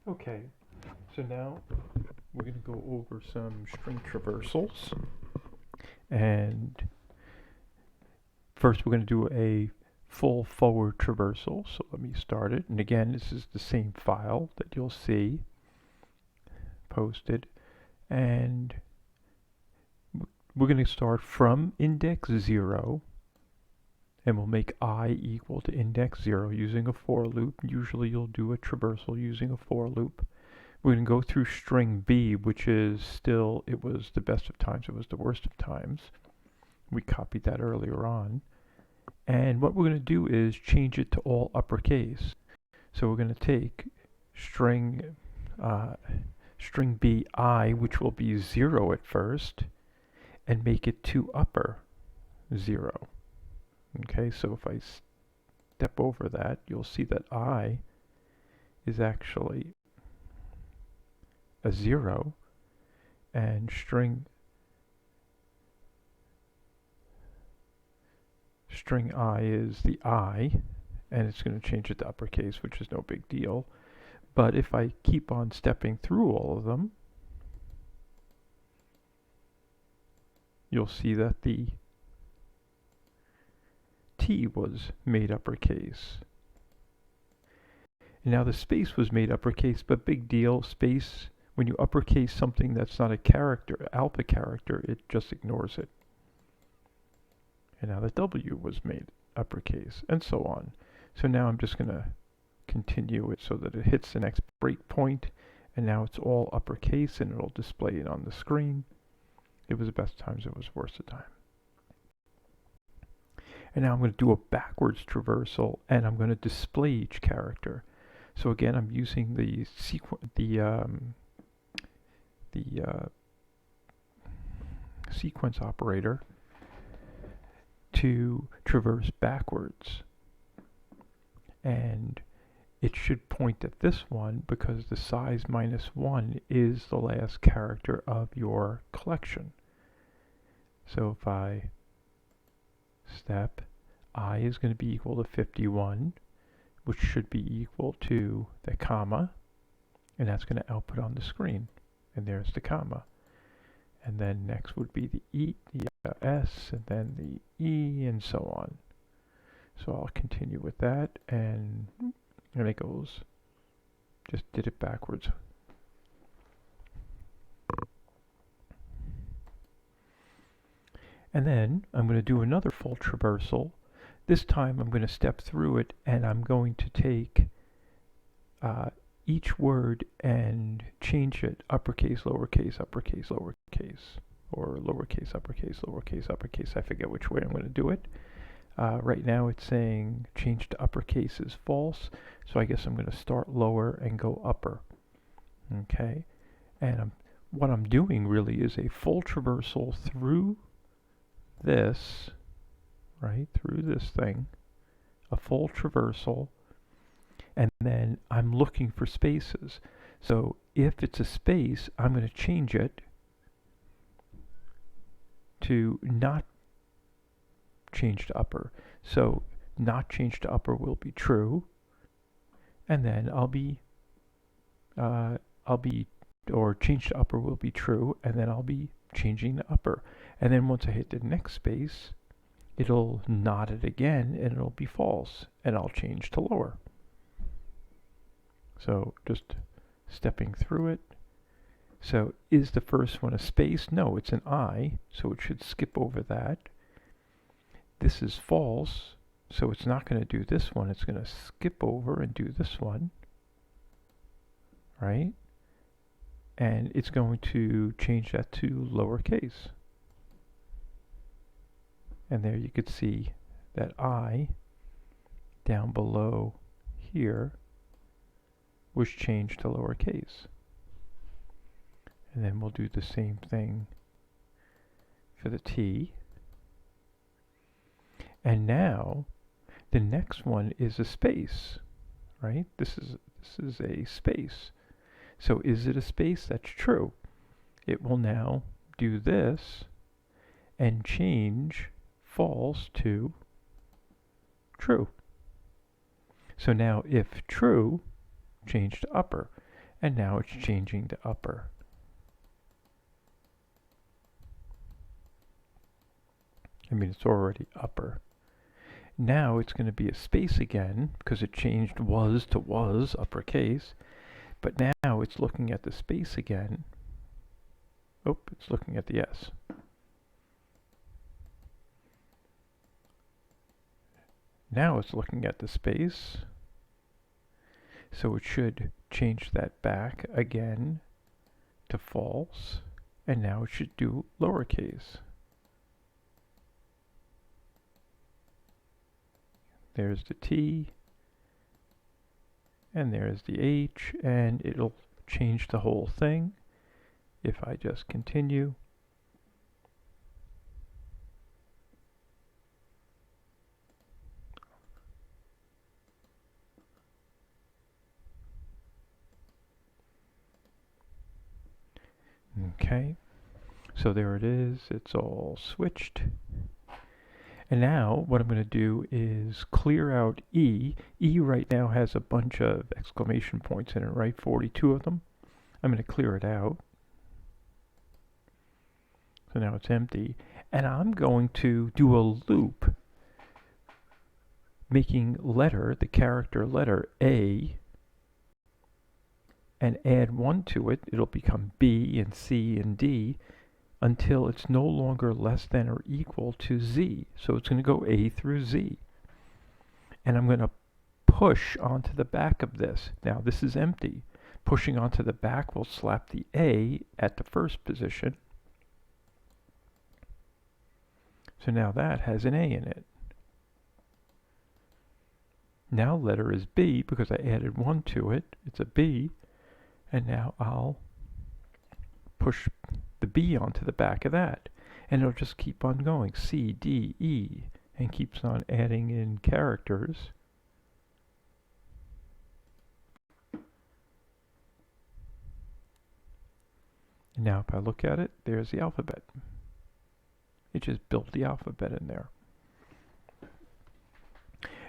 Okay, so now we're going to go over some string traversals. And first we're going to do a full forward traversal. So let me start it. And again, this is the same file that you'll see posted. And we're going to start from index 0. And we'll make I equal to index 0 using a for loop. Usually you'll do a traversal using a for loop. We're going to go through string B, which is still, it was the best of times, it was the worst of times. We copied that earlier on. And what we're going to do is change it to all uppercase. So we're going to take string BI, which will be 0 at first, and make it to upper 0. Okay, so if I step over that, you'll see that I is actually a 0, and string I is the I, and it's going to change it to uppercase, which is no big deal. But if I keep on stepping through all of them, you'll see that the T was made uppercase. And now the space was made uppercase, but big deal, space, when you uppercase something that's not a character, alpha character, it just ignores it. And now the W was made uppercase, and so on. So now I'm just going to continue it so that it hits the next breakpoint, and now it's all uppercase, and it'll display it on the screen. It was the best times, it was worst of time. And now I'm going to do a backwards traversal, and I'm going to display each character. So again, I'm using the sequence operator to traverse backwards. And it should point at this one because the size -1 is the last character of your collection. So if I step, I is going to be equal to 51, which should be equal to the comma, and that's going to output on the screen. And there's the comma. And then next would be the E, the S, and then the E, and so on. So I'll continue with that, and it goes. Just did it backwards. And then I'm going to do another full traversal. This time I'm going to step through it, and I'm going to take each word and change it uppercase, lowercase, uppercase, lowercase, or lowercase, uppercase, lowercase, uppercase. I forget which way I'm going to do it. Right now it's saying change to uppercase is false, so I guess I'm going to start lower and go upper. Okay, and what I'm doing really is a full traversal through this, right, through this thing, a full traversal, and then I'm looking for spaces. So if it's a space, I'm going to change it to not change to upper. So not change to upper will be true, and then or change to upper will be true, and then I'll be changing to upper. And then once I hit the next space, it'll nod it again, and it'll be false, and I'll change to lower. So just stepping through it. So is the first one a space? No, it's an I, so it should skip over that. This is false, so it's not going to do this one. It's going to skip over and do this one, right? And it's going to change that to lowercase. And there you could see that I down below here was changed to lowercase. And then we'll do the same thing for the T. And now the next one is a space, right? This is a space. So is it a space? That's true. It will now do this and change false to true. So now if true, change to upper. and now it's changing to upper. I mean, it's already upper. Now it's going to be a space again because it changed was to was, uppercase. But now it's looking at the space again. Oh, it's looking at the S. Now it's looking at the space. So it should change that back again to false. And now it should do lowercase. There's the T. And there's the H. And it'll change the whole thing if I just continue. Okay, so there it is. It's all switched. And now what I'm going to do is clear out E. E right now has a bunch of exclamation points in it, right? 42 of them. I'm going to clear it out. So now it's empty. And I'm going to do a loop making letter, the character letter A, and add 1 to it. It'll become B and C and D until it's no longer less than or equal to Z. So it's going to go A through Z. And I'm going to push onto the back of this. Now this is empty. Pushing onto the back will slap the A at the first position. So now that has an A in it. Now letter is B because I added 1 to it. It's a B. And now I'll push the B onto the back of that. And it'll just keep on going. C, D, E. And keeps on adding in characters. And now if I look at it, there's the alphabet. It just built the alphabet in there.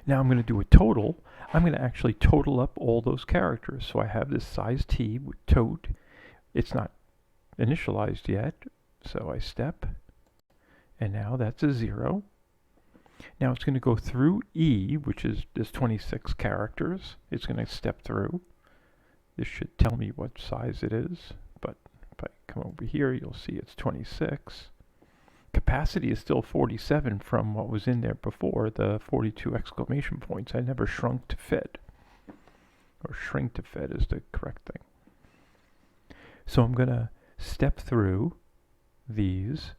Now I'm going to do a total. I'm going to actually total up all those characters. So I have this size T with tote. It's not initialized yet, so I step. And now that's a 0. Now it's going to go through E, which is this 26 characters. It's going to step through. This should tell me what size it is, but if I come over here, you'll see it's 26. Capacity is still 47 from what was in there before, the 42 exclamation points. I never shrunk to fit. Or shrink to fit is the correct thing. So I'm going to step through these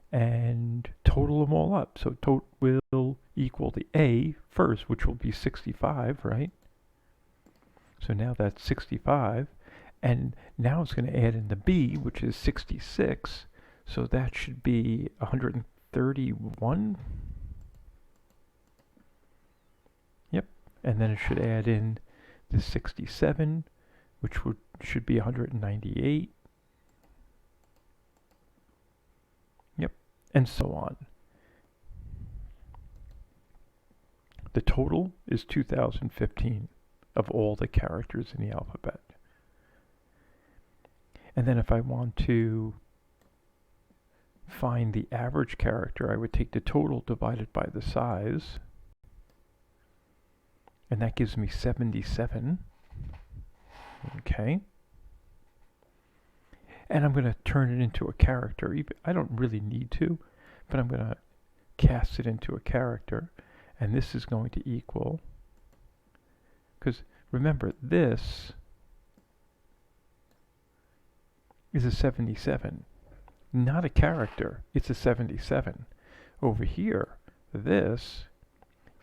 and total them all up. So total will equal the A first, which will be 65, right? So now that's 65. And now it's going to add in the B, which is 66. So that should be 131. Yep. And then it should add in the 67, which should be 198. Yep. And so on. The total is 2015 of all the characters in the alphabet. And then if I want to find the average character, I would take the total divided by the size, and that gives me 77. Okay. And I'm going to turn it into a character. I don't really need to, but I'm going to cast it into a character, and this is going to equal, because remember, this is a 77. Not a character, it's a 77. Over here, this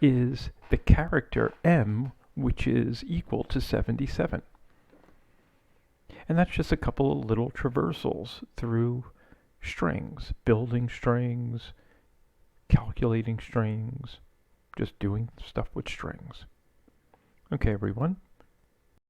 is the character M, which is equal to 77. And that's just a couple of little traversals through strings, building strings, calculating strings, just doing stuff with strings. Okay, everyone.